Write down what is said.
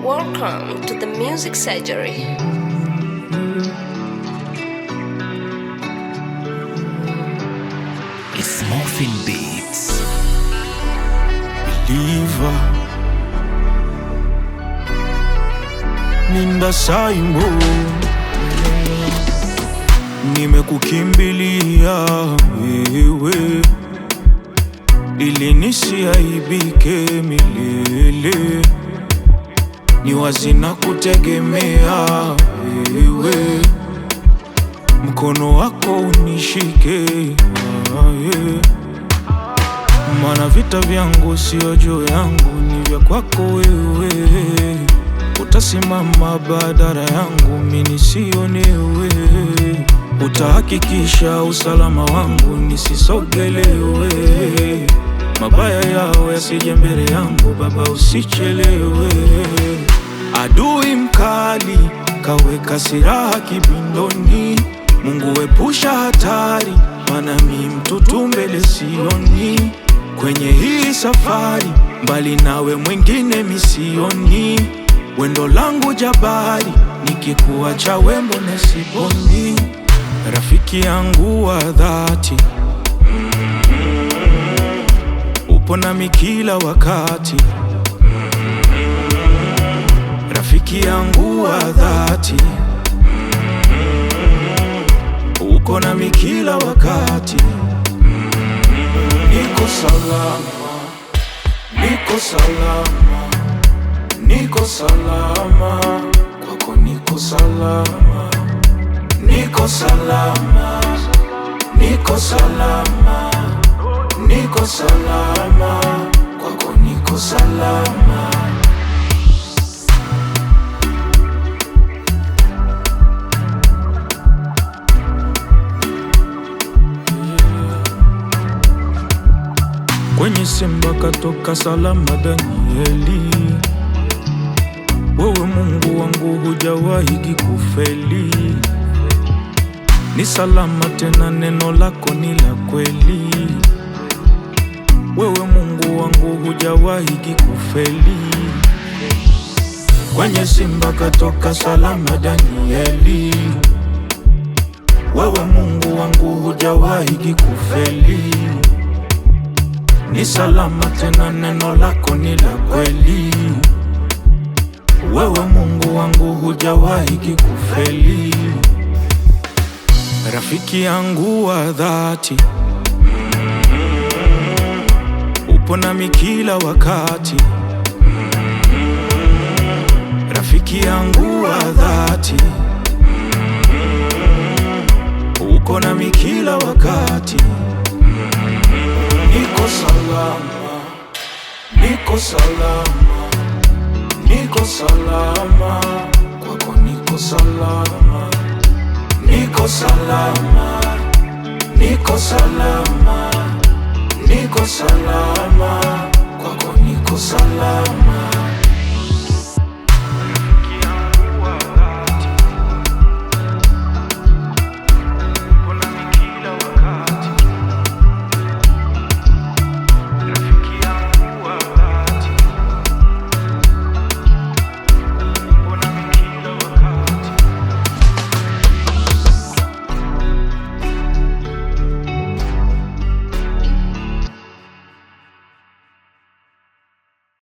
Welcome to the Music Surgery. It's Morphin Beats. Believer Ninda Saimo, nimekukimbilia wewe ili nisiaibike milele, ni wazi na kutegemea wewe, mkono wako unishike Mana vita vyangu sio juu yangu, ni vya kwako wewe. Utasimama badala yangu, mimi sionewe. Utahakikisha usalama wangu, nisisogelewe. Mabaya yao yasije mbele yangu, Baba usichelewe. Adui mkali kaweka silaha kibindoni, Mungu epusha hatari, mana mi mtutu mbele sioni. Kwenye hii safari, mbali nawe mwingine misioni. Wendo langu jabari, nikikuacha wembo na siponi. Rafiki yangu wa dhati, upo nami kila wakati. Rafiki yangu wa dhati, uko nami kila wakati. Niko salama, niko salama, niko salama, kwako niko salama. Niko salama, niko salama, niko salama, kwako niko salama. Kwenye simba katoka salama Danieli, wewe Mungu wangu hujawahi kufeli. Ni salama tena, neno lako ni la kweli. Wewe Mungu wangu hujawahi kufeli. Kwenye simba katoka salama Danieli, wewe Mungu wangu hujawahi kufeli. Ni salama tena, neno lako ni la kweli. Wewe Mungu wangu hujawahi kufeli. Rafiki yangu wa dhati, upo nami kila wakati. Rafiki yangu wa dhati, uko nami kila wakati. Niko salama, niko salama, niko salama, kwako niko salama. Niko salama, niko salama, niko salama, kwako niko salama.